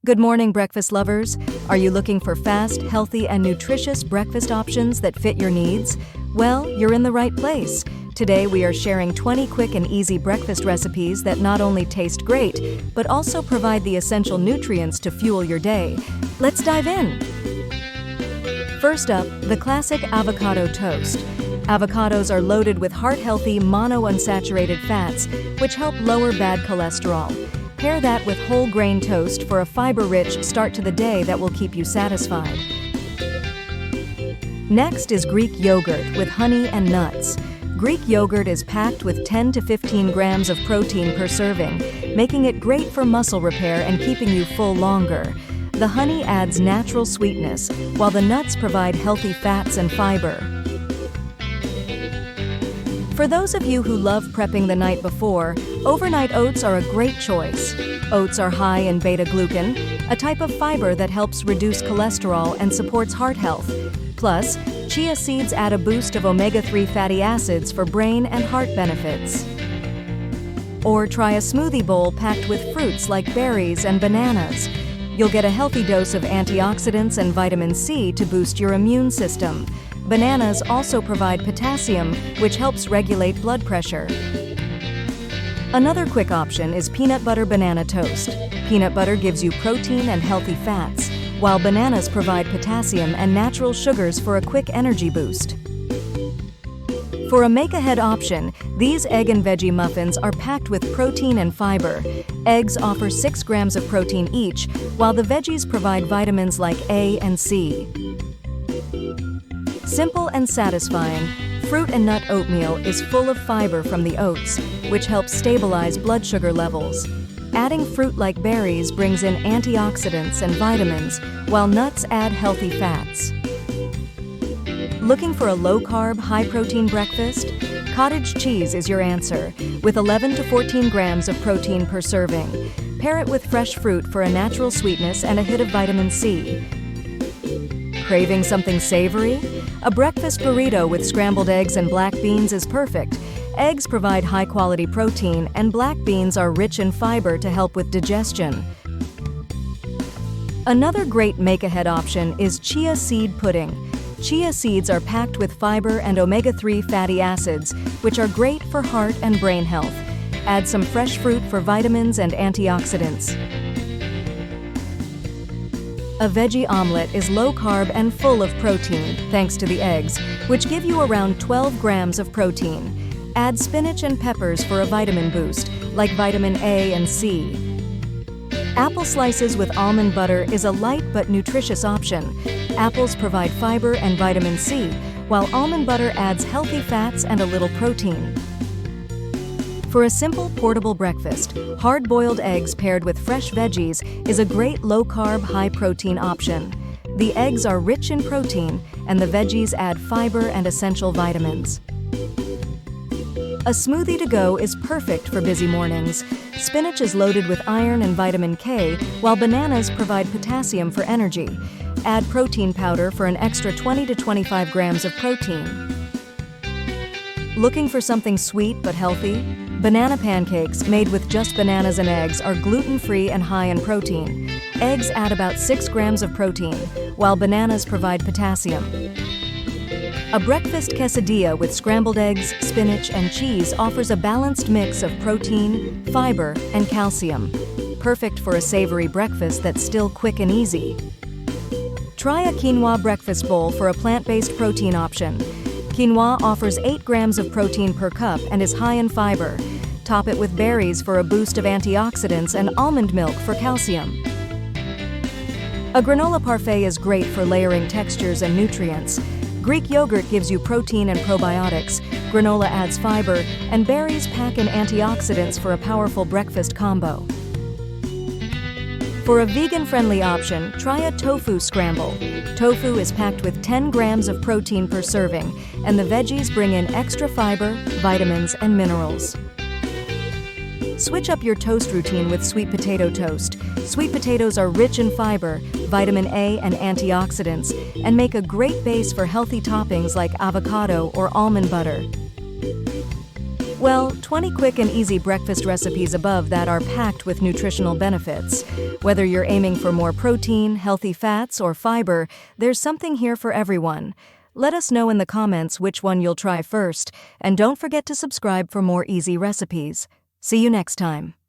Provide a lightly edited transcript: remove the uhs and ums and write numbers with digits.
Good morning, breakfast lovers. Are you looking for fast, healthy, and nutritious breakfast options that fit your needs? Well, you're in the right place. Today we are sharing 20 quick and easy breakfast recipes that not only taste great, but also provide the essential nutrients to fuel your day. Let's dive in. First up, the classic avocado toast. Avocados are loaded with heart-healthy monounsaturated fats, which help lower bad cholesterol. Pair that with whole grain toast for a fiber-rich start to the day that will keep you satisfied. Next is Greek yogurt with honey and nuts. Greek yogurt is packed with 10 to 15 grams of protein per serving, making it great for muscle repair and keeping you full longer. The honey adds natural sweetness, while the nuts provide healthy fats and fiber. For those of you who love prepping the night before, overnight oats are a great choice. Oats are high in beta-glucan, a type of fiber that helps reduce cholesterol and supports heart health. Plus, chia seeds add a boost of omega-3 fatty acids for brain and heart benefits. Or try a smoothie bowl packed with fruits like berries and bananas. You'll get a healthy dose of antioxidants and vitamin C to boost your immune system. Bananas also provide potassium, which helps regulate blood pressure. Another quick option is peanut butter banana toast. Peanut butter gives you protein and healthy fats, while bananas provide potassium and natural sugars for a quick energy boost. For a make-ahead option, these egg and veggie muffins are packed with protein and fiber. Eggs offer 6 grams of protein each, while the veggies provide vitamins like A and C. Simple and satisfying, fruit and nut oatmeal is full of fiber from the oats, which helps stabilize blood sugar levels. Adding fruit like berries brings in antioxidants and vitamins, while nuts add healthy fats. Looking for a low-carb, high-protein breakfast? Cottage cheese is your answer, with 11 to 14 grams of protein per serving. Pair it with fresh fruit for a natural sweetness and a hit of vitamin C. Craving something savory? A breakfast burrito with scrambled eggs and black beans is perfect. Eggs provide high-quality protein, and black beans are rich in fiber to help with digestion. Another great make-ahead option is chia seed pudding. Chia seeds are packed with fiber and omega-3 fatty acids, which are great for heart and brain health. Add some fresh fruit for vitamins and antioxidants. A veggie omelet is low-carb and full of protein, thanks to the eggs, which give you around 12 grams of protein. Add spinach and peppers for a vitamin boost, like vitamin A and C. Apple slices with almond butter is a light but nutritious option. Apples provide fiber and vitamin C, while almond butter adds healthy fats and a little protein. For a simple, portable breakfast, hard-boiled eggs paired with fresh veggies is a great low-carb, high-protein option. The eggs are rich in protein, and the veggies add fiber and essential vitamins. A smoothie to go is perfect for busy mornings. Spinach is loaded with iron and vitamin K, while bananas provide potassium for energy. Add protein powder for an extra 20 to 25 grams of protein. Looking for something sweet but healthy? Banana pancakes made with just bananas and eggs are gluten-free and high in protein. Eggs add about 6 grams of protein, while bananas provide potassium. A breakfast quesadilla with scrambled eggs, spinach, and cheese offers a balanced mix of protein, fiber, and calcium. Perfect for a savory breakfast that's still quick and easy. Try a quinoa breakfast bowl for a plant-based protein option. Quinoa offers 8 grams of protein per cup and is high in fiber. Top it with berries for a boost of antioxidants and almond milk for calcium. A granola parfait is great for layering textures and nutrients. Greek yogurt gives you protein and probiotics, granola adds fiber, and berries pack in antioxidants for a powerful breakfast combo. For a vegan-friendly option, try a tofu scramble. Tofu is packed with 10 grams of protein per serving, and the veggies bring in extra fiber, vitamins, and minerals. Switch up your toast routine with sweet potato toast. Sweet potatoes are rich in fiber, vitamin A, and antioxidants, and make a great base for healthy toppings like avocado or almond butter. Well, 20 quick and easy breakfast recipes above that are packed with nutritional benefits. Whether you're aiming for more protein, healthy fats, or fiber, there's something here for everyone. Let us know in the comments which one you'll try first, and don't forget to subscribe for more easy recipes. See you next time.